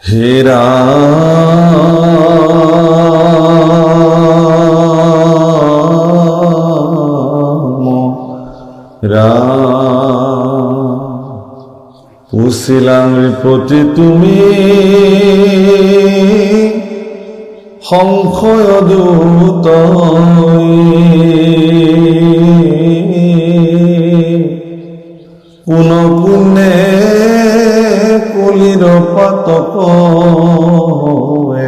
হে ৰাম ৰাম পুছিলা নৃপতি তুমি সংশয় দূত পুন পুনে কলিৰ পাতক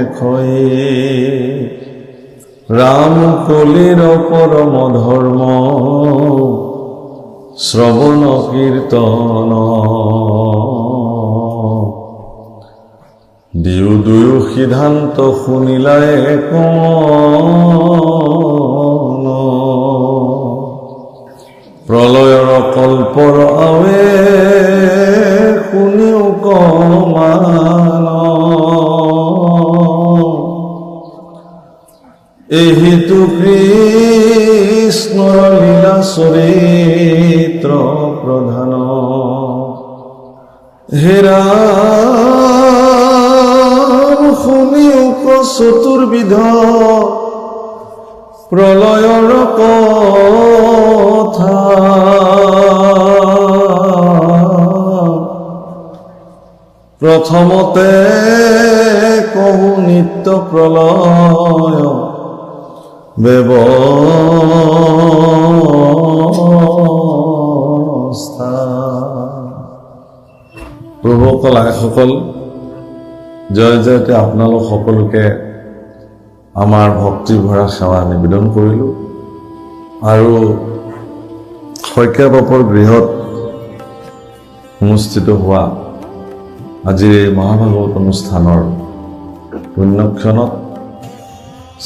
এখয়ে ৰাম কলিৰ পৰম ধৰ্ম শ্ৰৱণ কীৰ্তন দিও দুয়ো সিদ্ধান্ত শুনিলাই কোন প্ৰলয়ৰ কল্পৰ আৱে শুনিও কমান এহিতু কৃষ্ণৰ লীলা চৰিত্ৰ প্ৰধান হে ৰাম শুনিও চতুৰ্বিধ প্ৰলয়ৰ কথা প্ৰথমতে কহু নিত্য প্ৰলয় ব্যৱস্থা। প্ৰভুসকল আইসকল, জয় জয়তে আপোনালোক সকলোকে আমাৰ ভক্তি ভৰা সেৱা নিবেদন কৰিলোঁ। আৰু শইকীয়া বাপৰ গৃহত অনুষ্ঠিত হোৱা আজিৰ এই মহাভাগৱত অনুষ্ঠানৰ পুণ্যক্ষণত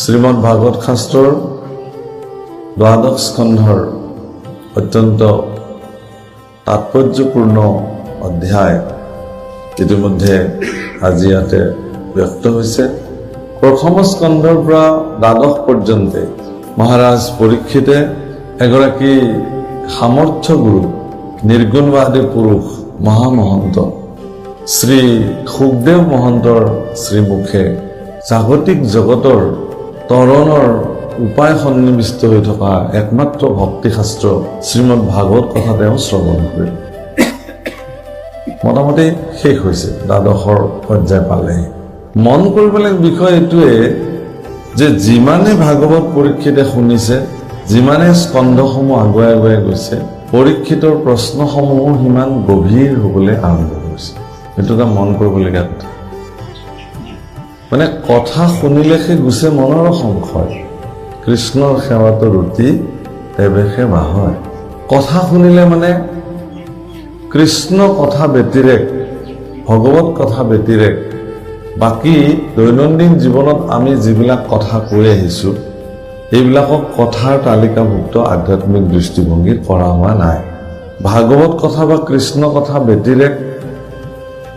শ্ৰীমদ ভাগৱত শাস্ত্ৰৰ দ্বাদশ স্কন্ধৰ অত্যন্ত তাৎপৰ্যপূৰ্ণ অধ্যায় ইতিমধ্যে আজি ইয়াতে ব্যক্ত হৈছে। প্ৰথম স্কন্ধৰ পৰা দ্বাদশ পৰ্যন্তে মহাৰাজ পৰীক্ষিতে এগৰাকী সামৰ্থ্য গুৰু নিৰ্গুণবাদী পুৰুষ মহামহন্ত শ্ৰী সুখদেৱ মহন্তৰ শ্ৰীমুখে জাগতিক জগতৰ তৰণৰ উপায় সন্নিৱিষ্ট হৈ থকা একমাত্ৰ ভক্তিশাস্ত্ৰ শ্ৰীমদ ভাগৱত কথা তেওঁ শ্ৰৱণ কৰিলে। মোটামুটি শেষ হৈছে, দ্বাদশৰ পৰ্যায় পালেহি। মন কৰিবলগীয়া বিষয় এইটোৱে যে যিমানে ভাগৱত পৰীক্ষিতে শুনিছে, যিমানে স্কন্ধসমূহ আগুৱাই আগুৱাই গৈছে, পৰীক্ষিতৰ প্ৰশ্নসমূহো সিমান গভীৰ হ'বলৈ আৰম্ভ কৰিছে। এইটো এটা মন কৰিবলগীয়া কথা। মানে কথা শুনিলেহে গুচে মনৰ সংশয়, কৃষ্ণৰ সেৱাটো ৰুটি তেৱেহে বাহয়। কথা শুনিলে মানে কৃষ্ণ কথা ব্যতিৰেক, ভগৱত কথা ব্যতিৰেক বাকী দৈনন্দিন জীৱনত আমি যিবিলাক কথা কৈ আহিছোঁ এইবিলাকক কথাৰ তালিকাভুক্ত আধ্যাত্মিক দৃষ্টিভংগী কৰা হোৱা নাই। ভাগৱত কথা বা কৃষ্ণ কথা ব্যতিৰেক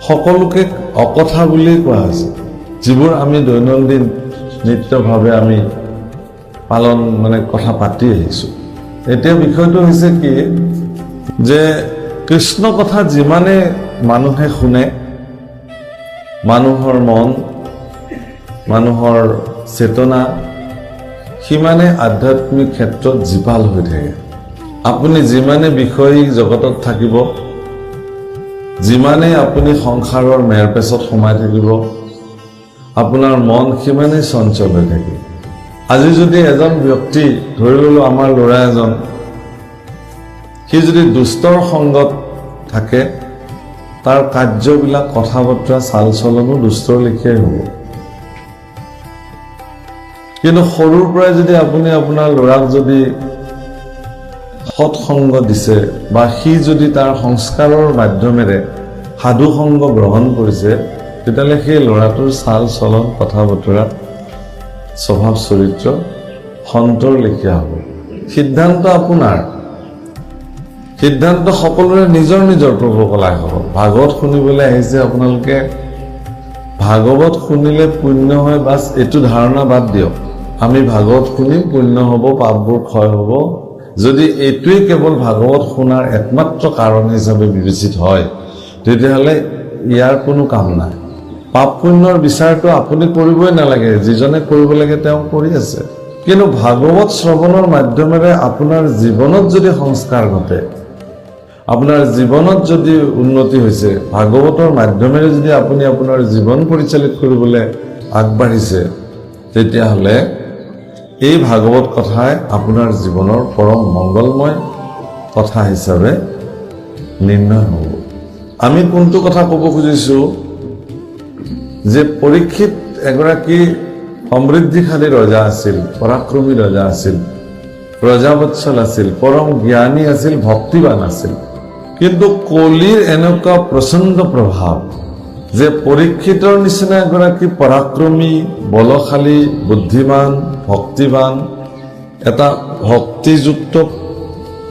সকলোকে অকথা বুলিয়েই কোৱা হৈছে, যিবোৰ আমি দৈনন্দিন নিত্যভাৱে আমি পালন কথা পাতি আহিছোঁ। এতিয়া বিষয়টো হৈছে কি যে কৃষ্ণ কথা যিমানে মানুহে শুনে, মানুহৰ মন, মানুহৰ চেতনা সিমানে আধ্যাত্মিক ক্ষেত্ৰত জীপাল হৈ থাকে। আপুনি যিমানে বিষয়ী জগতত থাকিব, যিমানে আপুনি সংসাৰৰ মেৰপেচত সোমাই থাকিব, আপোনাৰ মন সিমানেই চঞ্চল হৈ থাকে। আজি যদি এজন ব্যক্তি, ধৰি ল'লো আমাৰ ল'ৰা এজন, সি যদি দুষ্টৰ সংগত থাকে, তাৰ কাৰ্যবিলাক কথা বতৰা চাল চলনো দুষ্টৰ লেখীয়াই হ'ব। কিন্তু সৰুৰ পৰাই যদি আপুনি আপোনাৰ ল'ৰাক যদি সৎসংগ দিছে বা সি যদি তাৰ সংস্কাৰৰ মাধ্যমেৰে সাধু সংগ গ্ৰহণ কৰিছে, তেতিয়াহ'লে সেই ল'ৰাটোৰ চাল চলন কথা বতৰা স্বভাৱ চৰিত্ৰ সন্তৰ লেখীয়া হ'ব। সিদ্ধান্ত আপোনাৰ, সিদ্ধান্ত সকলোৰে নিজৰ নিজৰ। প্ৰভু কলাই হ'ব ভাগৱত শুনিবলৈ আহিছে আপোনালোকে, ভাগৱত শুনিলে পুণ্য হয়, বাছ এইটো ধাৰণা বাদ দিয়ক। আমি ভাগৱত শুনিম, পুণ্য হ'ব, পাপবোৰ ক্ষয় হ'ব। যদি এইটোৱেই কেৱল ভাগৱত শুনাৰ একমাত্ৰ কাৰণ হিচাপে বিবেচিত হয়, তেতিয়াহ'লে ইয়াৰ কোনো কাম নাই। পাপ পুণ্যৰ বিচাৰটো আপুনি কৰিবই নালাগে, যিজনে কৰিব লাগে তেওঁ কৰি আছে। কিন্তু ভাগৱত শ্ৰৱণৰ মাধ্যমেৰে আপোনাৰ জীৱনত যদি সংস্কাৰ ঘটে, আপোনাৰ জীৱনত যদি উন্নতি হৈছে, ভাগৱতৰ মাধ্যমেৰে যদি আপুনি আপোনাৰ জীৱন পৰিচালিত কৰিবলৈ আগবাঢ়িছে, তেতিয়াহ'লে এই ভাগৱত কথাই আপোনাৰ জীৱনৰ পৰম মংগলময় কথা হিচাপে নিৰ্ণয় হ'ব। আমি কোনটো কথা ক'ব খুজিছোঁ যে পৰীক্ষিত এগৰাকী সমৃদ্ধিশালী ৰজা আছিল, পৰাক্ৰমী ৰজা আছিল, প্ৰজাবৎসল আছিল, পৰম জ্ঞানী আছিল, ভক্তিবান আছিল। কিন্তু কলিৰ এনেকুৱা প্ৰচণ্ড প্ৰভাৱ যে পৰীক্ষিতৰ নিচিনা এগৰাকী পৰাক্ৰমী, বলশালী, বুদ্ধিমান, ভক্তিবান, এটা ভক্তিযুক্ত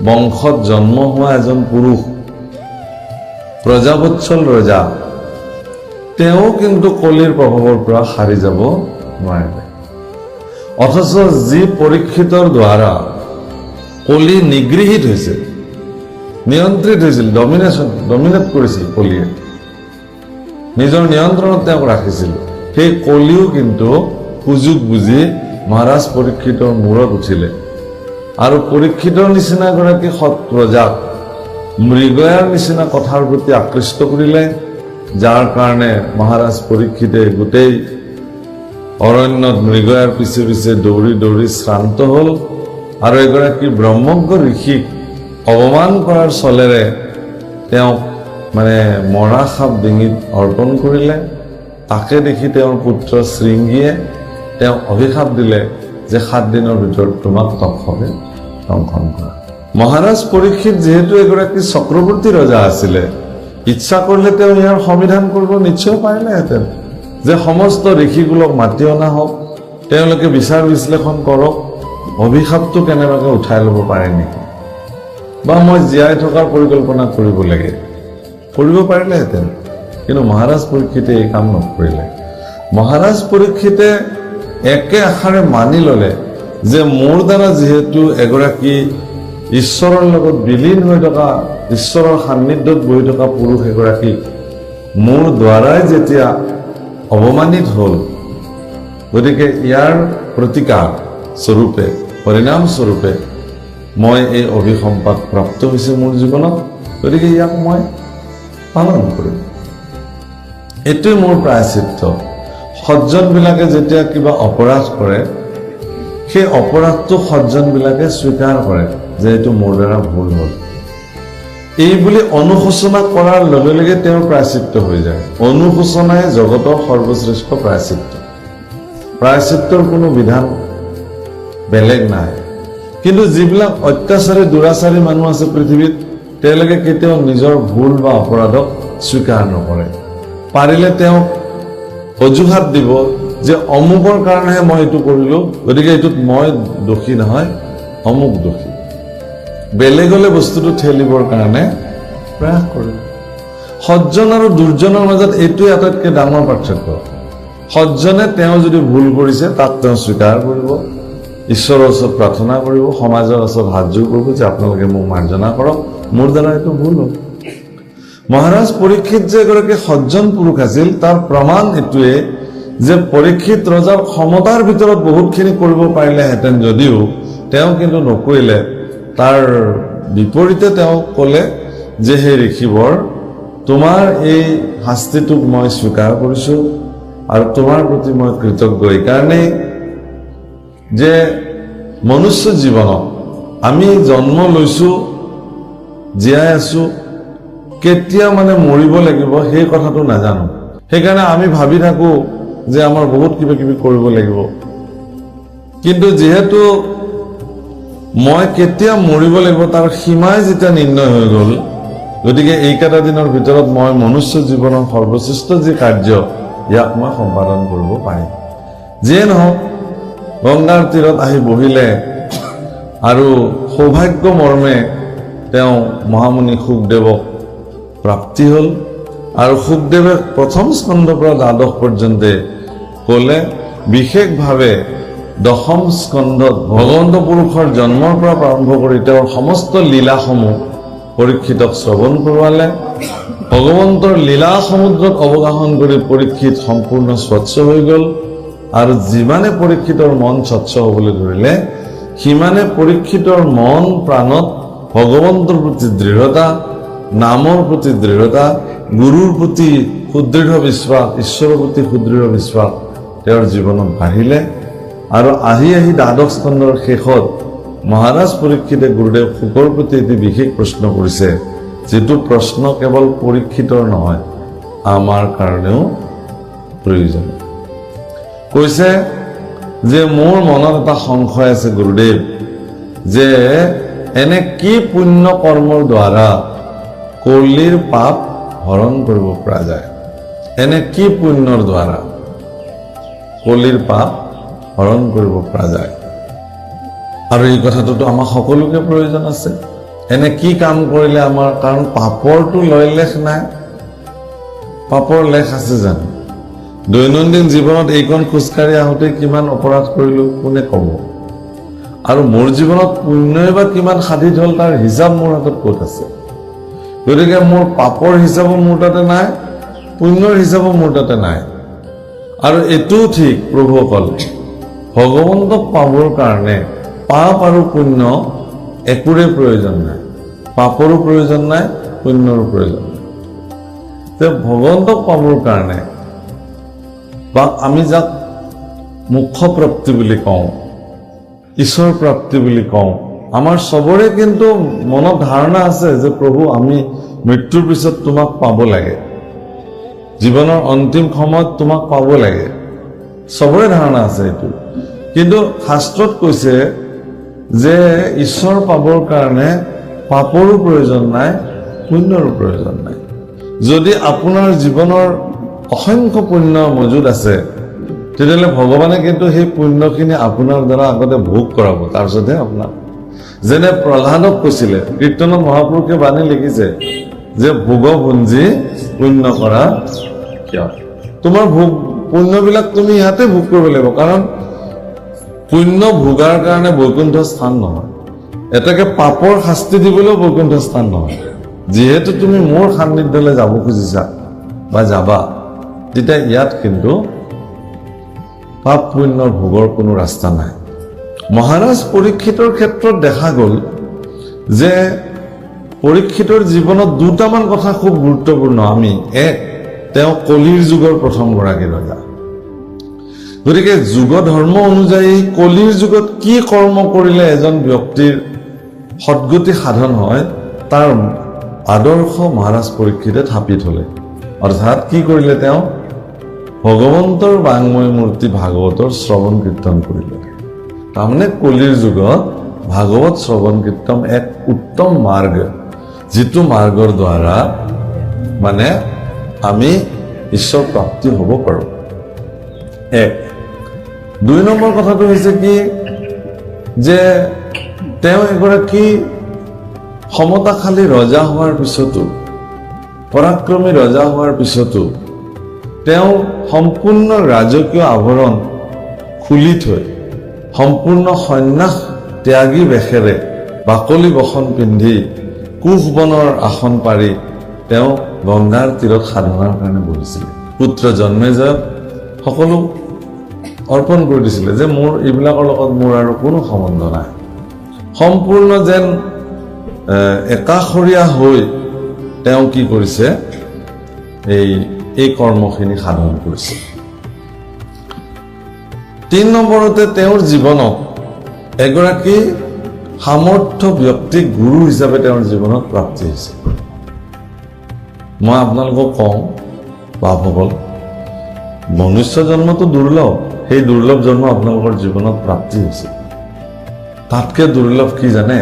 বংশত জন্ম হোৱা এজন পুৰুষ, প্ৰজাবৎসল ৰজা, তেওঁ কিন্তু কলিৰ প্ৰভাৱৰ পৰা সাৰি যাব নোৱাৰে। অথচ যি পৰীক্ষিতৰ দ্বাৰা কলি নিগৃহীত হৈছে, নিয়ন্ত্ৰিত হৈছিল, ডমিনেট কৰিছিল কলিয়ে, নিজৰ নিয়ন্ত্ৰণত তেওঁক ৰাখিছিল, সেই কলিও কিন্তু সুযোগ বুজি মহাৰাজ পৰীক্ষিতৰ মূৰত উঠিলে আৰু পৰীক্ষিতৰ নিচিনা এগৰাকী সৎ ৰজাক মৃগয়াৰ নিচিনা কথাৰ প্ৰতি আকৃষ্ট কৰিলে, যাৰ কাৰণে মহাৰাজ পৰীক্ষিতে গোটেই অৰণ্যত মৃগয়াৰ পিছে পিছে দৌৰি দৌৰি শ্ৰান্ত হ'ল আৰু এগৰাকী ব্ৰহ্মজ্ঞ ঋষিক অপমান কৰাৰ চলেৰে তেওঁক মৰা সাপ ডিঙিত অৰ্পণ কৰিলে। তাকে দেখি তেওঁৰ পুত্ৰ শৃংগীয়ে তেওঁক অভিশাপ দিলে যে 7 দিনৰ ভিতৰত তোমাক তক্ষকে দংশন কৰা। মহাৰাজ পৰীক্ষিত যিহেতু এগৰাকী চক্ৰৱৰ্তী ৰজা আছিলে, ইচ্ছা কৰিলে তেওঁ ইয়াৰ সমিধান কৰিব নিশ্চয় পাৰিলেহেঁতেন যে সমস্ত ঋষিকুলক মাতি অনা হওক, তেওঁলোকে বিচাৰ বিশ্লেষণ কৰক, অভিশাপটো কেনেবাকৈ উঠাই ল'ব পাৰে নেকি, বা মই জীয়াই থকাৰ পৰিকল্পনা কৰিব লাগে, কৰিব পাৰিলেহেঁতেন। কিন্তু মহাৰাজ পৰীক্ষিতে এই কাম নকৰিলে। মহাৰাজ পৰীক্ষিতে একে আশাৰে মানি ল'লে যে মোৰ দ্বাৰা যিহেতু এগৰাকী ঈশ্বৰৰ লগত বিলীন হৈ থকা, ঈশ্বৰৰ সান্নিধ্যত বহি থকা পুৰুষ এগৰাকী মোৰ দ্বাৰাই যেতিয়া অৱমানিত হ'ল, গতিকে ইয়াৰ প্ৰতিকাৰ স্বৰূপে, পৰিণাম স্বৰূপে মই এই অভিসম্পাদ প্ৰাপ্ত হৈছে মোৰ জীৱনত, গতিকে ইয়াক মই পালন কৰিম। এইটোৱে মোৰ প্ৰায়শ্চিত্ত। সজ্জনবিলাকে যেতিয়া কিবা অপৰাধ কৰে, সেই অপৰাধটো সজ্জনবিলাকে স্বীকাৰ কৰে যে এইটো মোৰ দ্বাৰা ভুল হ'ল, এই বুলি অনুশোচনা কৰাৰ লগে লগে তেওঁৰ প্ৰায়শ্চিত্ত হৈ যায়। অনুশোচনাই জগতৰ সৰ্বশ্ৰেষ্ঠ প্ৰায়শ্চিত্ত। প্ৰায়শ্চিত্তৰ কোনো বিধান বেলেগ নাই। কিন্তু যিবিলাক অত্যাচাৰী দুৰাচাৰী মানুহ আছে পৃথিৱীত, তেওঁলোকে কেতিয়াও নিজৰ ভুল বা অপৰাধক স্বীকাৰ নকৰে। পাৰিলে তেওঁক অজুহাত দিব যে অমুকৰ কাৰণেহে মই এইটো কৰিলোঁ, গতিকে এইটোত মই দোষী নহয়, অমুক দোষী। বেলেগলৈ বস্তুটো ঠেলিবৰ কাৰণে প্ৰয়াস কৰে। সজ্জন আৰু দুৰ্জনৰ মাজত এইটোৱে আটাইতকৈ ডাঙৰ পাৰ্থক্য। সজ্জনে তেওঁ যদি ভুল কৰিছে তাক তেওঁ স্বীকাৰ কৰিব, ঈশ্বৰৰ ওচৰত প্ৰাৰ্থনা কৰিব, সমাজৰ ওচৰত হাত জোৰ কৰিব যে আপোনালোকে মোক মাৰ্জনা কৰক, মোৰ দ্বাৰা এইটো ভুল হ'ল। মহাৰাজ পৰীক্ষিত যে এগৰাকী সজ্জন পুৰুষ আছিল, তাৰ প্ৰমাণ এইটোৱে যে পৰীক্ষিত ৰজাৰ ক্ষমতাৰ ভিতৰত বহুতখিনি কৰিব পাৰিলেহেঁতেন যদিও তেওঁ কিন্তু নকৰিলে। তাৰ বিপৰীতে তেওঁ ক'লে যে হে ঋষিবৰ, তোমাৰ এই শাস্তিটোক মই স্বীকাৰ কৰিছোঁ আৰু তোমাৰ প্ৰতি মই কৃতজ্ঞ এইকাৰণেই যে মনুষ্য জীৱনত আমি জন্ম লৈছোঁ, জীয়াই আছোঁ, কেতিয়া মৰিব লাগিব সেই কথাটো নাজানো। সেইকাৰণে আমি ভাবি থাকোঁ যে আমাৰ বহুত কিবা কিবি কৰিব লাগিব। কিন্তু যিহেতু মই কেতিয়া মৰিব লাগিব তাৰ সীমাই যেতিয়া নিৰ্ণয় হৈ গ'ল, গতিকে এইকেইটা দিনৰ ভিতৰত মই মনুষ্য জীৱনৰ সৰ্বশ্ৰেষ্ঠ যি কাৰ্য, ইয়াক মই সম্পাদন কৰিব পাৰিম। যিয়ে নহওক, গংগাৰ তীৰত আহি বহিলে আৰু সৌভাগ্য মৰ্মে তেওঁ মহামুনি শুকদেৱক প্ৰাপ্তি হ'ল। আৰু শুকদেৱে প্ৰথম স্কন্ধৰ পৰা দ্বাদশ পৰ্যন্ত ক'লে, বিশেষভাৱে দশম স্কন্ধত ভগৱন্ত পুৰুষৰ জন্মৰ পৰা আৰম্ভ কৰি তেওঁৰ সমস্ত লীলাসমূহ পৰীক্ষিতক শ্ৰৱণ কৰোৱালে ভগৱন্তৰ লীলা সমুদ্ৰত অৱগাহন কৰি পৰীক্ষিত সম্পূৰ্ণ স্বচ্ছ হৈ গ'ল আৰু যিমানে পৰীক্ষিতৰ মন স্বচ্ছ হ'বলৈ ধৰিলে সিমানে পৰীক্ষিতৰ মন প্ৰাণত ভগৱন্তৰ প্ৰতি দৃঢ়তা, নামৰ প্ৰতি দৃঢ়তা, গুৰুৰ প্ৰতি সুদৃঢ় বিশ্বাস, ঈশ্বৰৰ প্ৰতি সুদৃঢ় বিশ্বাস তেওঁৰ জীৱনত বাঢ়িলে। আৰু আহি দ্বাদশ স্কন্ধৰ শেষত মহাৰাজ পৰীক্ষিতে গুৰুদেৱ শুকৰ প্ৰতি এটি বিশেষ প্ৰশ্ন কৰিছে, যিটো প্ৰশ্ন কেৱল পৰীক্ষিতৰ নহয়, আমাৰ কাৰণেও প্ৰয়োজন। কৈছে যে মোৰ মনত এটা সংশয় আছে গুৰুদেৱ, যে এনে কি পুণ্য কৰ্মৰ দ্বাৰা কলিৰ পাপ হৰণ কৰিব পৰা যায়? এনে কি পুণ্যৰ দ্বাৰা কলিৰ পাপ হৰণ কৰিব পৰা যায়? আৰু এই কথাটোতো আমাৰ সকলোকে প্ৰয়োজন আছে। এনে কি কাম কৰিলে আমাৰ, কাৰণ পাপৰটো লয় লেখ নাই, পাপৰ লেখ আছে জানো? দৈনন্দিন জীৱনত এইখন খোজকাঢ়ি আহোঁতে কিমান অপৰাধ কৰিলো কোনে ক'ব? আৰু মোৰ জীৱনত পুণ্যই বা কিমান সাধিত হ'ল তাৰ হিচাপ মোৰ হাতত ক'ত আছে? গতিকে মোৰ পাপৰ হিচাপো মোৰ তাতে নাই, পুণ্যৰ হিচাপো মোৰ তাতে নাই। আৰু এইটোও ঠিক প্ৰভুসকল, ভগৱন্তক পাবৰ কাৰণে পাপ আৰু পুণ্য একোৰে প্ৰয়োজন নাই, পাপৰো প্ৰয়োজন নাই, পুণ্যৰো প্ৰয়োজন নাই। যে ভগৱন্তক পাবৰ কাৰণে বা আমি যাক মোক্ষ প্ৰাপ্তি বুলি কওঁ, ঈশ্বৰ প্ৰাপ্তি বুলি কওঁ, আমাৰ চবৰে কিন্তু মনত ধাৰণা আছে যে প্ৰভু আমি মৃত্যুৰ পিছত তোমাক পাব লাগে, জীৱনৰ অন্তিম সময়ত তোমাক পাব লাগে, চবৰে ধাৰণা আছে এইটো। কিন্তু শাস্ত্ৰত কৈছে যে ঈশ্বৰ পাবৰ কাৰণে পাপৰো প্ৰয়োজন নাই, পুণ্যৰো প্ৰয়োজন নাই। যদি আপোনাৰ জীৱনৰ অসংখ্য পুণ্য মজুদ আছে, তেতিয়াহ'লে ভগৱানে কিন্তু সেই পুণ্যখিনি আপোনাৰ দ্বাৰা আগতে ভোগ কৰাব, তাৰপিছতহে আপোনাক। যেনে প্ৰহ্লাদক কৈছিলে, কীৰ্তনত মহাপুৰুষে বাণী লিখিছে যে ভোগ ভুঞ্জি পুণ্য কৰা কিয়? তোমাৰ ভোগ পুণ্যবিলাক তুমি ইয়াতে ভোগ কৰিব লাগিব, কাৰণ পুণ্য ভোগাৰ কাৰণে বৈকুণ্ঠ স্থান নহয়, এটাকে পাপৰ শাস্তি দিবলৈও বৈকুণ্ঠ স্থান নহয়। যিহেতু তুমি মোৰ সান্নিধ্যলৈ যাব খুজিছা বা যাবা, তেতিয়া ইয়াত কিন্তু পাপ পুণ্যৰ ভোগৰ কোনো ৰাস্তা নাই। মহাৰাজ পৰীক্ষিতৰ ক্ষেত্ৰত দেখা গ'ল যে পৰীক্ষিতৰ জীৱনত দুটামান কথা খুব গুৰুত্বপূৰ্ণ। এক, তেওঁ কলিৰ যুগৰ প্ৰথমগৰাকী ৰজা। গতিকে যুগ ধৰ্ম অনুযায়ী কলিৰ যুগত কি কৰ্ম কৰিলে এজন ব্যক্তিৰ সদ্গতি সাধন হয়, তাৰ আদৰ্শ মহাৰাজ পৰীক্ষিতে থাপি থলে। অৰ্থাৎ কি কৰিলে? তেওঁ ভগৱন্তৰ বাংময় মূৰ্তি ভাগৱতৰ শ্ৰৱণ কীৰ্তন কৰিলে। তাৰমানে কলিৰ যুগত ভাগৱত শ্ৰৱণ কীৰ্তন এক উত্তম মাৰ্গ, যিটো মাৰ্গৰ দ্বাৰা মানে আমি ঈশ্বৰ প্ৰাপ্তি হ'ব পাৰোঁ। এক। দুই নম্বৰ কথাটো হৈছে কি, যে তেওঁ এগৰাকী সমতাশালী ৰজা হোৱাৰ পিছতো, পৰাক্ৰমী ৰজা হোৱাৰ পিছতো তেওঁ সম্পূৰ্ণ ৰাজকীয় আভৰণ খুলি থৈ, সম্পূৰ্ণ সন্ন্যাস ত্যাগী বেশেৰে বাকলি বসন পিন্ধি কুশবনৰ আসন পাৰি তেওঁ গংগাৰ তীৰত সাধনাৰ কাৰণে বহিছিলে। পুত্ৰ জন্মেজয়ক সকলো অৰ্পণ কৰি দিছিলে যে মোৰ এইবিলাকৰ লগত মোৰ আৰু কোনো সম্বন্ধ নাই। সম্পূৰ্ণ যেন একাষৰীয়া হৈ তেওঁ কি কৰিছে, এই কৰ্মখিনি সাধন কৰিছে। ৩ নম্বৰতে তেওঁৰ জীৱনত এগৰাকী সামৰ্থ্য ব্যক্তি গুৰু হিচাপে তেওঁৰ জীৱনত প্ৰাপ্তি হৈছে। মই আপোনালোকক কওঁ বাপসকল, মনুষ্য জন্মটো দুৰ্লভ, সেই দুৰ্লভ জন্ম আপোনালোকৰ জীৱনত প্ৰাপ্তি হৈছে। তাতকৈ দুৰ্লভ কি জানে?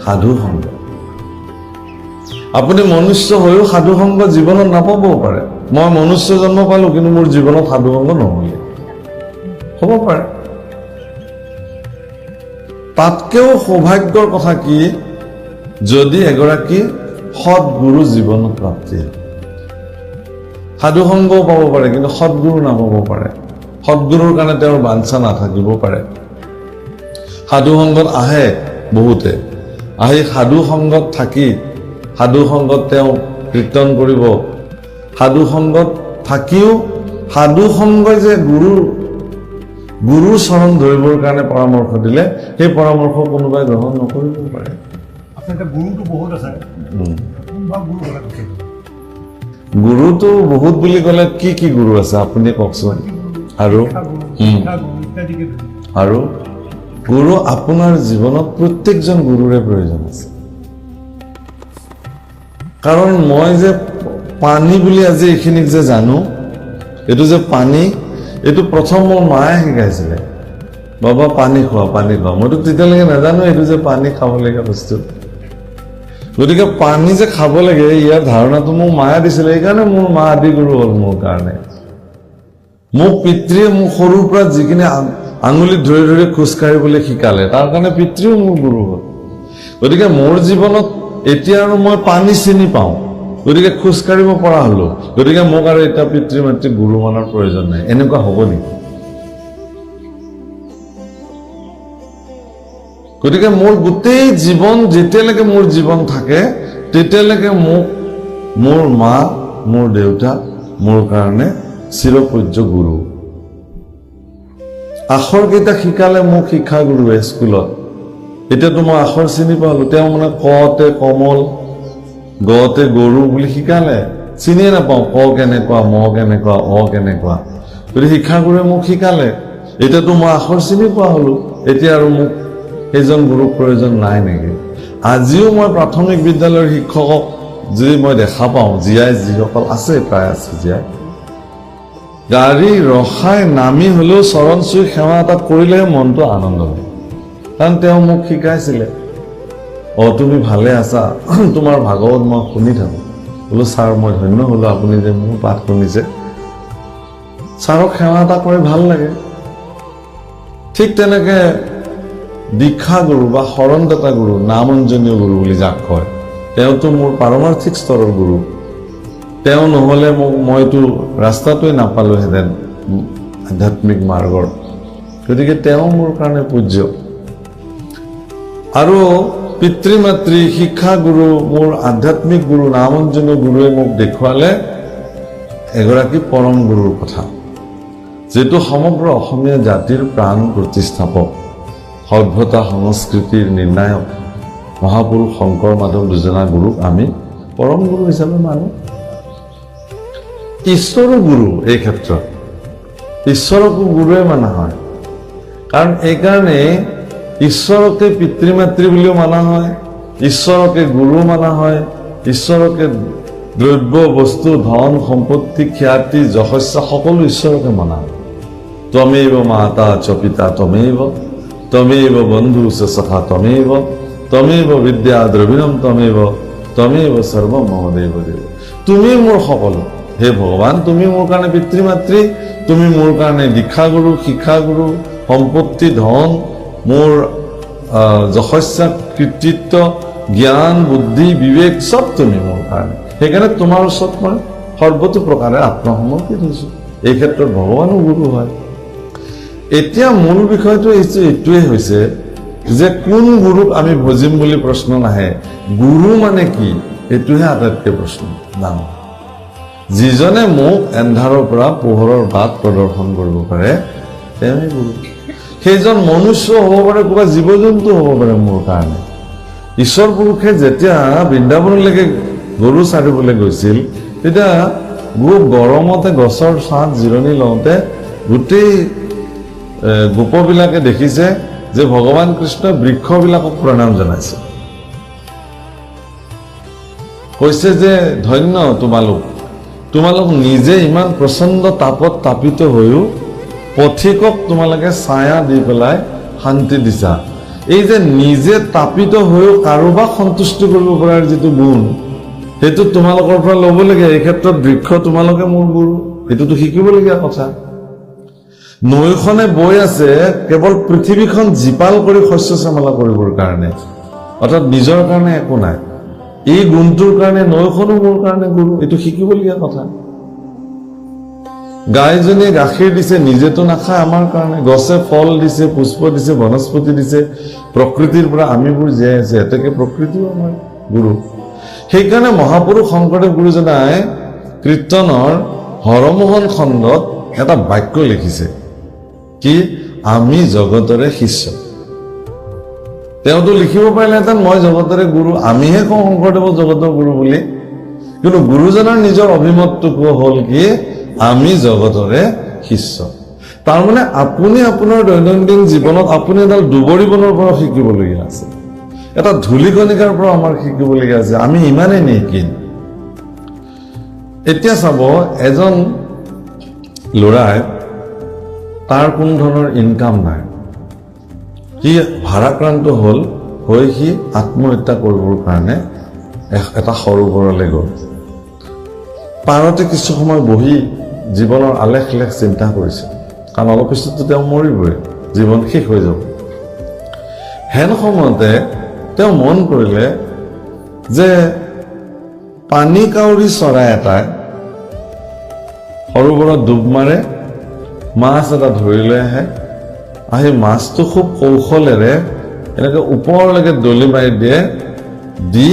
সাধু সংগ। আপুনি মনুষ্য হৈও সাধু সংগ জীৱনত নাপাবও পাৰে। মই মনুষ্য জন্ম পালো, কিন্তু মোৰ জীৱনত সাধু সংগ নহ'লে হ'ব পাৰে। তাতকেও সৌভাগ্যৰ কথা কি, যদি এগৰাকী সৎগুৰু জীৱনত প্ৰাপ্তি হয়। সাধু সংগও পাব পাৰে, কিন্তু সৎগুৰু নাপাব পাৰে। সৎগুৰুৰ কাৰণে তেওঁৰ বাঞ্ছা নাথাকিব পাৰে। সাধু সংগত আহে বহুতে, আহি সাধু সংগত থাকি সাধু সংগত তেওঁ কীৰ্তন কৰিব, সাধু সংগত থাকিও সাধু সংগই যে গুৰুৰ চৰণ ধৰিবৰ কাৰণে পৰামৰ্শ দিলে সেই পৰামৰ্শ কোনোবাই গ্ৰহণ নকৰিব পাৰে আপোনালোকে গুৰুটো বহুত আছে কোনবা গুৰু হ'লে কৈছে গুৰুটো বহুত বুলি ক'লে কি গুৰু আছে আপুনি কওকচোন আৰু আৰু গুৰু আপোনাৰ জীৱনত প্ৰত্যেকজন গুৰুৰে প্ৰয়োজন আছে কাৰণ মই যে পানী বুলি আজি এইখিনিক যে জানো এইটো যে পানী এইটো প্ৰথম মোৰ মায়ে শিকাইছিলে বাবা পানী খোৱা মইতো তেতিয়ালৈকে নাজানো এইটো যে পানী খাবলগীয়া বস্তু গতিকে পানী যে খাব লাগে ইয়াৰ ধাৰণাটো মোক মায়ে দিছিলে সেইকাৰণে মোৰ মা আদি গুৰু হ'ল মোৰ কাৰণে মোক পিতৃয়ে মোক সৰুৰ পৰা যিখিনি আঙুলিত ধৰি ধৰি খোজকাঢ়িবলৈ শিকালে তাৰ কাৰণে পিতৃও মোৰ গুৰু হ'ল গতিকে মোৰ জীৱনত এতিয়া আৰু মই পানী চিনি পাওঁ গতিকে খোজকাঢ়িব পৰা হলো গতিকে মোক আৰু এতিয়া পিতৃ মাতৃ গুৰু মানৰ প্ৰয়োজন নাই এনেকুৱা হ'ব নেকি গতিকে মোৰ গোটেই জীৱন যেতিয়ালৈকে মোৰ জীৱন থাকে তেতিয়ালৈকে মোক মোৰ মা মোৰ দেউতা মোৰ কাৰণে চিৰপূজ্য গুৰু আখৰ কেইটা শিকালে মোক শিক্ষা গুৰুৱে স্কুলত এতিয়াতো মই আখৰ চিনি পালো তেওঁ মানে কতে কমল গতে গৰু বুলি শিকালে চিনিয়ে নাপাওঁ ক কেনেকুৱা ম কেনেকুৱা অ কেনেকুৱা গতিকে শিক্ষাগুৰুৱে মোক শিকালে এতিয়াতো মই আখৰ চিনি পোৱা হলো এতিয়া আৰু মোক সেইজন গুৰুৰ প্ৰয়োজন নাই নেকি আজিও মই প্ৰাথমিক বিদ্যালয়ৰ শিক্ষকক যদি মই দেখা পাওঁ জীয়াই যিসকল আছে প্ৰায় আছে জীয়াই গাড়ী ৰখাই নামি হলেও চৰণ চুই সেৱা এটা কৰিলেহে মনটো আনন্দ হয় কাৰণ তেওঁ মোক শিকাইছিলে তুমি ভালে আছা তোমাৰ ভাগৱত মই শুনি থাকো বোলো ছাৰ মই ধন্য হলো আপুনি যে মোৰ পাঠ শুনিছে ছাৰক সেৱা এটা কৰি ভাল লাগে ঠিক তেনেকে দীক্ষা গুৰু বা শৰণদাতা গুৰু নামঞ্জনীয় গুৰু বুলি যাক কয় তেওঁতো মোৰ পাৰমাৰ্থিক স্তৰৰ গুৰু তেওঁ নহলে মইতো ৰাস্তাটোৱে নাপালোহেঁতেন আধ্যাত্মিক মাৰ্গৰ গতিকে তেওঁ মোৰ কাৰণে পূজ্য আৰু পিতৃ মাতৃ শিক্ষা গুৰু মোৰ আধ্যাত্মিক গুৰু নামঞ্জনীয় গুৰুৱে মোক দেখুৱালে এগৰাকী পৰম গুৰুৰ কথা যিটো সমগ্ৰ অসমীয়া জাতিৰ প্ৰাণ প্ৰতিষ্ঠাপক সভ্যতা সংস্কৃতিৰ নিৰ্ণায়ক মহাপুৰুষ শংকৰ মাধৱ দুজনা গুৰুক আমি পৰম গুৰু হিচাপে মানো ঈশ্বৰো গুৰু এই ক্ষেত্ৰত ঈশ্বৰকো গুৰুৱে মানা হয় কাৰণ এইকাৰণে ঈশ্বৰকে পিতৃ মাতৃ বুলিও মানা হয় ঈশ্বৰকে গুৰু মানা হয় ঈশ্বৰকে দ্ৰব্য বস্তু ধন সম্পত্তি খ্যাতি যশস্য সকলো ঈশ্বৰকে মানা হয় ত্বমেব মাতা চ পিতা ত্বমেব বন্ধু চ সখা ত্বমেব বিদ্যা দ্ৰবিণম ত্বমেব সৰ্বম মম দেৱ দেৱ তুমি মোৰ সকলো হে ভগৱান তুমি মোৰ কাৰণে পিতৃ মাতৃ তুমি মোৰ কাৰণে দীক্ষাগুৰু শিক্ষাগুৰু সম্পত্তি ধন মোৰ যশস্য কৃতিত্ব জ্ঞান বুদ্ধি বিবেক চব তুমি মোৰ কাৰণে সেইকাৰণে তোমাৰ ওচৰত মই সৰ্বতো প্ৰকাৰে আত্মসমৰ্পিত হৈছো এই ক্ষেত্ৰত ভগৱানো গুৰু হয় এতিয়া মূল বিষয়টো এইটোৱে হৈছে যে কোন গুৰুক আমি ভজিম বুলি প্ৰশ্ন নাহে গুৰু মানে কি এইটোহে আটাইতকৈ প্ৰশ্ন নাম যিজনে মোক এন্ধাৰৰ পৰা পোহৰৰ বাট প্ৰদৰ্শন কৰিব পাৰে তেওঁই গুৰু সেইজন মনুষ্য হ'ব পাৰে কিবা জীৱ জন্তু হ'ব পাৰে মোৰ কাৰণে ঈশ্বৰ পুৰুষে যেতিয়া বৃন্দাবনলৈকে গৰু চাৰিবলৈ গৈছিল তেতিয়া খুব গৰমতে গছৰ ছাঁত জিৰণি লওঁতে গোটেই গোপবিলাকে দেখিছে যে ভগৱান কৃষ্ণ বৃক্ষবিলাকক প্ৰণাম জনাইছে কৈছে যে ধন্য তোমালোক নিজে ইমান প্ৰচণ্ড তাপত তাপিত হৈও পথিকক তোমালোকে ছায়া দি পেলাই শান্তি দিছা এই যে নিজে তাপিত হৈও কাৰোবাক সন্তুষ্টি কৰিব পৰাৰ যিটো গুণ সেইটো তোমালোকৰ পৰা ল'ব লাগে এই ক্ষেত্ৰত বৃক্ষ তোমালোকে মোৰ গুৰু এইটোতো শিকিবলগীয়া কথা নৈখনে বৈ আছে কেৱল পৃথিৱীখন জীপাল কৰি শস্য শ্যামলা কৰিবৰ কাৰণে অৰ্থাৎ নিজৰ কাৰণে একো নাই এই গুণটোৰ কাৰণে নৈখনো মোৰ কাৰণে গুৰু এইটো শিকিবলগীয়া কথা গাইজনীয়ে গাখীৰ দিছে নিজেতো নাখায় আমাৰ কাৰণে গছে ফল দিছে পুষ্প দিছে বনস্পতি দিছে প্ৰকৃতিৰ পৰা আমিবোৰ জীয়াই আছে এতেকে প্ৰকৃতিও আমাৰ গুৰু সেইকাৰণে মহাপুৰুষ শংকৰদেৱ গুৰুজনাই কীৰ্তনৰ হৰমোহন খণ্ডত এটা বাক্য লিখিছে কি আমি জগতৰে শিষ্য তেওঁতো লিখিব পাৰিলেহেঁতেন মই জগতৰে গুৰু আমিহে কওঁ শংকৰদেৱ জগতৰ গুৰু বুলি কিন্তু গুৰুজনৰ নিজৰ অভিমতটো হ'ল কি আমি জগতৰে শিষ্য তাৰমানে আপুনি আপোনাৰ দৈনন্দিন জীৱনত আপুনি এডাল দুবৰি বনৰ পৰা শিকিবলগীয়া আছে এটা ধূলিকণিকাৰ পৰা আমাৰ শিকিবলগীয়া আছে আমি ইমানেই নিকিন এতিয়া চাব এজন ল'ৰাই তাৰ কোনো ধৰণৰ ইনকাম নাই সি ভাৰাক্ৰান্ত হ'ল হৈ সি আত্মহত্যা কৰিবৰ কাৰণে এটা সৰোবৰলৈ গ'ল পাৰতে কিছু সময় বহি জীৱনৰ আলেখ লেখ চিন্তা কৰিছে কাৰণ অলপ পিছততো তেওঁ মৰিবই জীৱন শেষ হৈ যাব হেন সময়তে তেওঁ মন কৰিলে যে পানী কাউৰী চৰাই এটাই সৰোবৰত ডুব মাৰে মাছ এটা ধৰি লৈ আহে আহি মাছটো খুব কৌশলেৰে এনেকৈ ওপৰলৈকে দলি মাৰি দিয়ে দি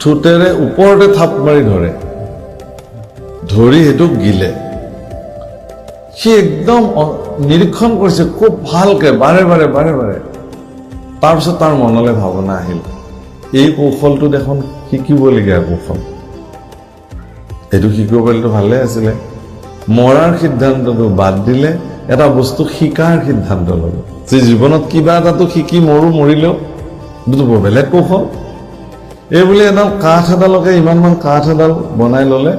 ঠোঁটেৰে ওপৰতে থাপ মাৰি ধৰে ধৰি সেইটোক গিলে সি একদম নিৰীক্ষণ কৰিছে খুব ভালকে বাৰে বাৰে তাৰপিছত তাৰ মনলৈ ভাৱনা আহিল এই কৌশলটো দেখোন শিকিবলগীয়া কৌশল এইটো শিকিব পাৰিলেতো ভালে আছিলে মৰাৰ সিদ্ধান্তটো বাদ দিলে এটা বস্তু শিকাৰ সিদ্ধান্ত ল'ব যে জীৱনত কিবা এটাতো শিকি মৰিলেও এইটো বৰ বেলেগ কৌশল এই বুলি এডাল কাঠ এডালকে ইমানমান কাঠ এডাল বনাই ল'লে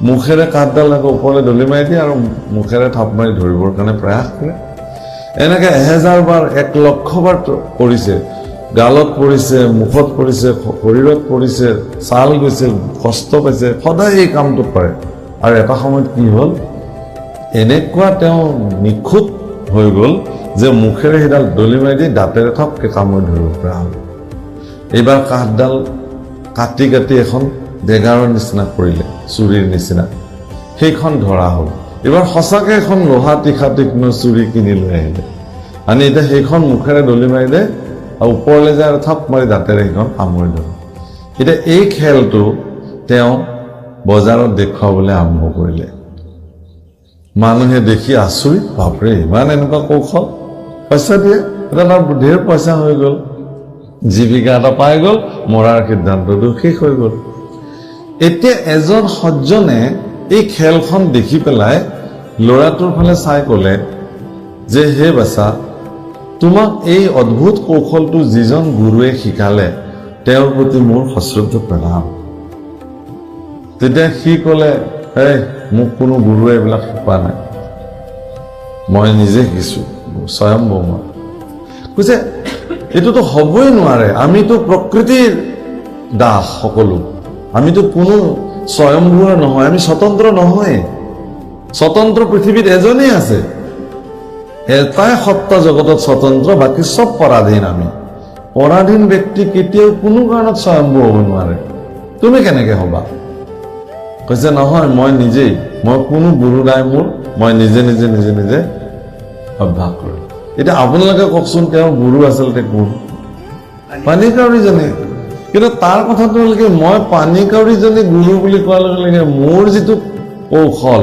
মুখেৰে কাঠডাল আকৌ ওপৰলৈ দলি মাৰি দিয়ে আৰু মুখেৰে থাপ মাৰি ধৰিবৰ কাৰণে প্ৰয়াস কৰে এনেকৈ 1000 বাৰ 1 লক্ষ বাৰ কৰিছে গালত পৰিছে মুখত পৰিছে শৰীৰত পৰিছে ছাল গৈছে কষ্ট পাইছে সদায় এই কামটো কৰে আৰু এটা সময়ত কি হ'ল এনেকুৱা তেওঁ নিখুঁত হৈ গ'ল যে মুখেৰে সেইডাল দলি মাৰি দি দাঁতেৰে থপকৈ কামুৰি ধৰিব পৰা হ'ল এইবাৰ কাঠডাল কাটি এখন ডেগাৰৰ নিচিনা কৰিলে চুৰিৰ নিচিনা সেইখন ধৰা হ'ল এইবাৰ সঁচাকৈ এখন লোহা তীক্ষ্ণ চুৰি কিনি লৈ আহিলে আনি এতিয়া সেইখন মুখেৰে দলি মাৰি দে আৰু ওপৰলৈ যায় আৰু থাপ মাৰি দাঁতেৰে সেইখন কামুৰি ধৰে এতিয়া এই খেলটো তেওঁ বজাৰত দেখুৱাবলৈ আৰম্ভ কৰিলে মানুহে দেখি আচৰিত বাপৰে ইমান এনেকুৱা কৌশল পইচা দিয়ে এটা তাৰ ঢেৰ পইচা হৈ গ'ল জীৱিকা এটা পাই গ'ল মৰাৰ সিদ্ধান্তটো শেষ হৈ গ'ল এতিয়া এজন সজ্জনে এই খেলখন দেখি পেলাই ল'ৰাটোৰ ফালে চাই ক'লে যে হে বাছা তোমাক এই অদ্ভুত কৌশলটো যিজন গুৰুৱে শিকালে তেওঁৰ প্ৰতি মোৰ সশ্ৰদ্ধ প্ৰণাম তেতিয়া সি ক'লে এই মোক কোনো গুৰুৱে এইবিলাক শিকোৱা নাই মই নিজে শিকিছোঁ স্বয়ম্ভৱ মই কৈছে এইটোতো হ'বই নোৱাৰে আমিতো প্ৰকৃতিৰ দাস সকলো আমিতো কোনো স্বয়ম্ভূৰ নহয় আমি স্বতন্ত্ৰ নহয় স্বতন্ত্ৰ পৃথিৱীত এজনেই আছে এটাই সত্তা জগতত স্বতন্ত্ৰ বাকী চব পৰাধীন আমি পৰাধীন ব্যক্তি কেতিয়াও কোনো কাৰণত স্বয়ম্ভূ হ'ব নোৱাৰে তুমি কেনেকৈ হ'বা কৈছে নহয় মই নিজেই মই কোনো গুৰু নাই মোৰ মই নিজে অভ্যাস কৰোঁ এতিয়া আপোনালোকে কওকচোন তেওঁৰ গুৰু আচলতে কোন পানী কাউৰীজনী কিন্তু তাৰ কথাটো হ'ল কি মই পানী কাউৰীজনী গুৰু বুলি কোৱাৰ লগে লগে মোৰ যিটো কৌশল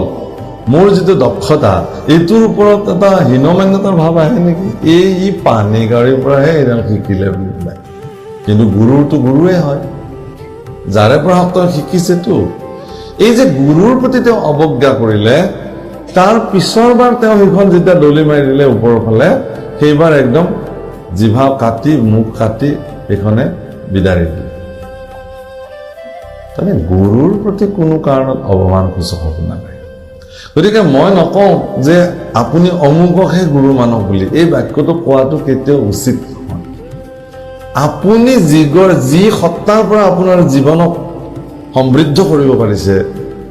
মোৰ যিটো দক্ষতা এইটোৰ ওপৰত এটা হীনমান্যতাৰ ভাৱ আহে নেকি ই পানী কাউৰীৰ পৰাহে এইডাল শিকিলে বুলি পেলাই কিন্তু গুৰুটো গুৰুৱে হয় যাৰে পৰা তেওঁ শিকিছেতো এই যে গুৰুৰ প্ৰতি তেওঁ অৱজ্ঞা কৰিলে তাৰ পিছৰবাৰ তেওঁ সেইখন যেতিয়া দলি মাৰি দিলে ওপৰৰ ফালে সেইবাৰ একদম জিভা কাটি মুখ কাটি সেইখনে বিদাৰি দিলে তাৰমানে গুৰুৰ প্ৰতি কোনো কাৰণত অপমানসূচক হ'ব নালাগে গতিকে মই নকওঁ যে আপুনি অমুককহে গুৰু মানক বুলি এই বাক্যটো কোৱাটো কেতিয়াও উচিত নহয় আপুনি যি সত্তাৰ পৰা আপোনাৰ জীৱনক সমৃদ্ধ কৰিব পাৰিছে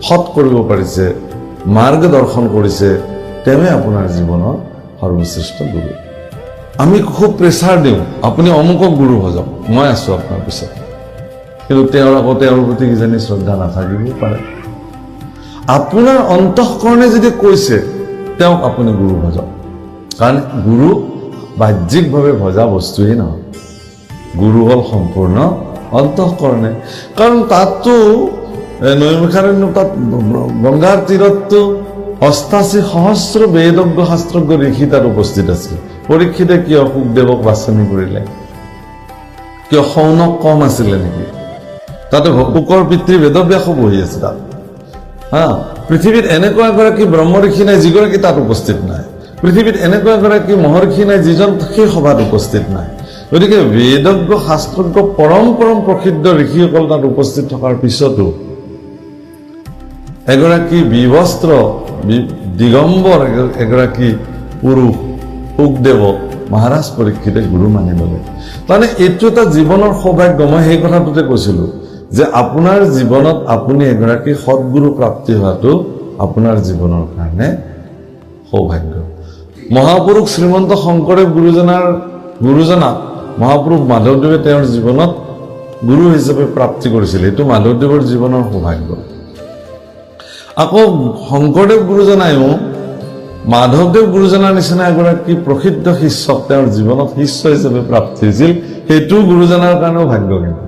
সৎ কৰিব পাৰিছে মাৰ্গ দৰ্শন কৰিছে তেওঁৱে আপোনাৰ জীৱনৰ সৰ্বশ্ৰেষ্ঠ গুৰু আমি খুব প্ৰেছাৰ দিওঁ আপুনি অমুকক গুৰু হৈ যাওক মই আছোঁ আপোনাৰ পিছত কিন্তু তেওঁৰ প্ৰতি কিজানি শ্ৰদ্ধা নাথাকিবও পাৰে আপোনাৰ অন্তঃকৰণে যদি কৈছে তেওঁক আপুনি গুৰু হৈ যাওক কাৰণ গুৰু বাহ্যিকভাৱে ভজা বস্তুৱেই নহয় গুৰু হ'ল সম্পূৰ্ণ অন্তঃকৰণে কাৰণ তাততো নৈমিষাৰণ্য তাত গংগাৰ তীৰততো ৮৮,০০০ বেদজ্ঞ শাস্ত্ৰজ্ঞ ঋষি তাত উপস্থিত আছিল। পৰীক্ষিতে কিয় শুকদেৱক বাছনি কৰিলে? কিয় শৌনক কম আছিলে নেকি? তাতে শুকৰ পিতৃ বেদব্যাসো বহি আছে তাত। হা, পৃথিৱীত এনেকুৱা এগৰাকী ব্ৰহ্ম ঋষি নাই যিগৰাকী তাত উপস্থিত নাই। পৃথিৱীত এনেকুৱা এগৰাকী মহৰ্ষি নাই যিজন সেই সভাত উপস্থিত নাই। গতিকে বেদজ্ঞ শাস্ত্ৰজ্ঞ পৰম প্ৰসিদ্ধ ঋষিসকল তাত উপস্থিত থকাৰ পিছতো এগৰাকী বিবস্ত্ৰ দিগম্বৰ এগৰাকী পুৰুষ শুকদেৱক মহাৰাজ পৰীক্ষিতে গুৰু মানি ল'লে। তাৰমানে এইটো এটা জীৱনৰ সৌভাগ্য। মই সেই কথাটোতে কৈছিলো যে আপোনাৰ জীৱনত আপুনি এগৰাকী সৎগুৰু প্ৰাপ্তি হোৱাটো আপোনাৰ জীৱনৰ কাৰণে সৌভাগ্য। মহাপুৰুষ শ্ৰীমন্ত শংকৰদেৱ গুৰুজনাক মহাপুৰুষ মাধৱদেৱে তেওঁৰ জীৱনত গুৰু হিচাপে প্ৰাপ্তি কৰিছিল। এইটো মাধৱদেৱৰ জীৱনৰ সৌভাগ্য। আকৌ শংকৰদেৱ গুৰুজনায়ো মাধৱদেৱ গুৰুজনাৰ নিচিনা এগৰাকী প্ৰসিদ্ধ শিষ্যক তেওঁৰ জীৱনত শিষ্য হিচাপে প্ৰাপ্তি হৈছিল। সেইটো গুৰুজনাৰ কাৰণেও ভাগ্য। কিন্তু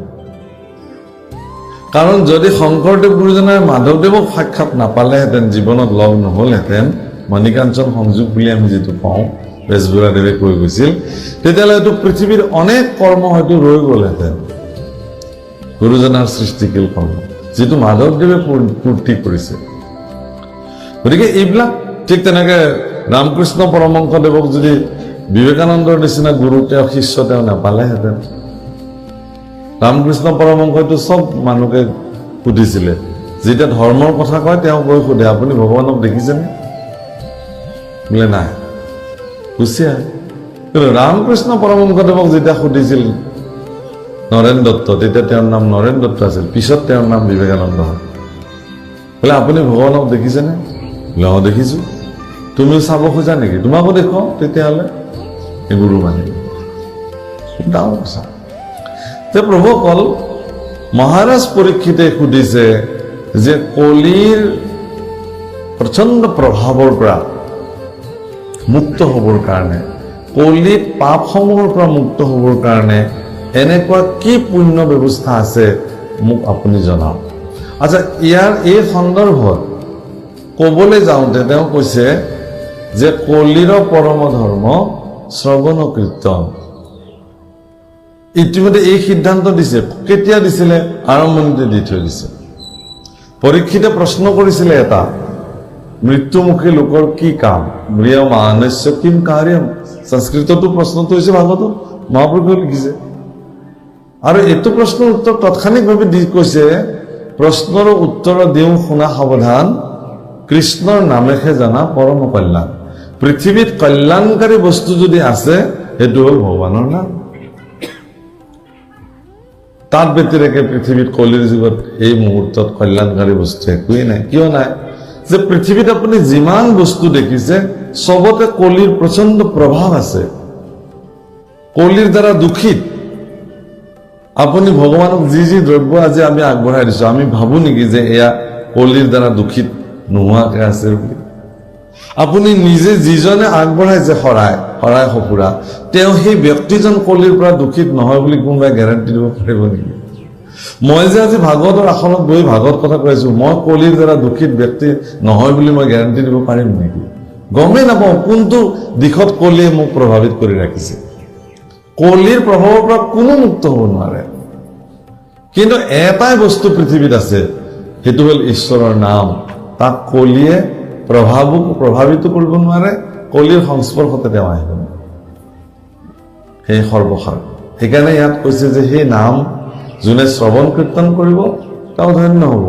কাৰণ যদি শংকৰদেৱ গুৰুজনাই মাধৱদেৱক সাক্ষাৎ নাপালেহেঁতেন, জীৱনত লগ নহলহেঁতেন, মণিকাঞ্চন সংযোগ বুলি আমি যিটো পাওঁ, বেজবৰুৱাদেৱে কৈ গৈছিল, তেতিয়াহ'লে হয়তো পৃথিৱীৰ অনেক কৰ্ম হয়তো ৰৈ গ'লহেঁতেন। গুৰুজনাৰ সৃষ্টিশীল কৰ্ম যিটো মাধৱদেৱে পূৰ্তি কৰিছে। গতিকে এইবিলাক ঠিক তেনেকে ৰামকৃষ্ণ পৰমহংসদেৱক যদি বিবেকানন্দৰ নিচিনা গুৰু তেওঁ শিষ্য তেওঁ নাপালেহেঁতেন। ৰামকৃষ্ণ পৰমহংসইতো চব মানুহকে সুধিছিলে। যেতিয়া ধৰ্মৰ কথা কয় তেওঁ গৈ সোধে, আপুনি ভগৱানক দেখিছেনে? বোলে নাই, গুচি আহে। কিন্তু ৰামকৃষ্ণ পৰমহংসদেৱক যেতিয়া সুধিছিল নৰেন দত্ত, তেতিয়া তেওঁৰ নাম নৰেন দত্ত আছিল, পিছত তেওঁৰ নাম বিবেকানন্দ হয়। বোলে আপুনি ভগৱানক দেখিছেনে? বোলে অঁ দেখিছো। তুমিও চাব খোজা নেকি? তোমাকো দেখুৱাওঁ তেতিয়াহ'লে। এই গুৰু মানি ডাঙৰ কথা। তে প্ৰভুসকল, মহাৰাজ পৰীক্ষিতে সুধিছে যে কলিৰ প্ৰচণ্ড প্ৰভাৱৰ পৰা মুক্ত হ'বৰ কাৰণে, কলিত পাপসমূহৰ পৰা মুক্ত হ'বৰ কাৰণে এনেকুৱা কি পুণ্য ব্যৱস্থা আছে মোক আপুনি জনাওক। আচ্ছা, ইয়াৰ এই সন্দৰ্ভত ক'বলৈ যাওঁতে তেওঁ কৈছে যে কলিৰ পৰম ধৰ্ম শ্ৰৱণ কীৰ্তন। ইতিমধ্যে এই সিদ্ধান্ত দিছে। কেতিয়া দিছিলে? আৰম্ভণিতে দি থৈ দিছে। পৰীক্ষিতে প্ৰশ্ন কৰিছিলে এটা, মৃত্যুমুখী লোকৰ কি কাম? ম্ৰিয় মানস্য কিম কাৰ্যম। সংস্কৃততো প্ৰশ্নটো হৈছে, ভাগৱতত মহাপুৰুষে লিখিছে। আৰু এইটো প্ৰশ্নৰ উত্তৰ তাৎক্ষণিকভাৱে দি কৈছে, প্ৰশ্নৰ উত্তৰ দিওঁ শুনা সাৱধান, কৃষ্ণৰ নামেহে জানা পৰম কল্যাণ। পৃথিৱীত কল্যাণকাৰী বস্তু যদি আছে সেইটো হ'ল ভগৱানৰ নাম। তাত ব্যতিৰেকে পৃথিৱীত কলিৰ যুগত এই মুহূৰ্তত কল্যাণকাৰী বস্তু একোৱেই নাই। কিয় নাই? যে পৃথিৱীত আপুনি যিমান বস্তু দেখিছে চবতে কলিৰ প্ৰচণ্ড প্ৰভাৱ আছে। কলিৰ দ্বাৰা দূষিত। আপুনি ভগৱানক যি যি দ্ৰব্য আজি আমি আগবঢ়াই দিছো, আমি ভাবো নেকি যে এয়া কলিৰ দ্বাৰা দূষিত নোহোৱাকে আছে বুলি? আপুনি নিজে যিজনে আগবঢ়াইছে শৰাই সঁফুৰা, তেওঁ সেই ব্যক্তিজন কলিৰ পৰা দূষিত নহয় বুলি কোনোবাই গেৰাণ্টি দিব পাৰিব নেকি? মই যে আজি ভাগৱতৰ আসনত বহি ভাগৱত কথা কৈ আছো, মই কলিৰ দ্বাৰা দূষিত ব্যক্তি নহয় বুলি মই গেৰাণ্টি দিব পাৰিম নেকি? গমেই নাপাওঁ কোনটো দিশত কলিয়ে মোক প্ৰভাৱিত কৰি ৰাখিছে। কলিৰ প্ৰভাৱৰ পৰা কোনো মুক্ত হ'ব নোৱাৰে। কিন্তু এটাই বস্তু পৃথিৱীত আছে, সেইটো হ'ল ঈশ্বৰৰ নাম। তাক কলিয়ে প্ৰভাৱিত কৰিব নোৱাৰে, কলিৰ সংস্পৰ্শতে তেওঁ আহিব নোৱাৰে। সেই সৰ্বসাৰ। সেইকাৰণে ইয়াত কৈছে যে সেই নাম যোনে শ্ৰৱণ কীৰ্তন কৰিব তেওঁ ধন্য হ'ব।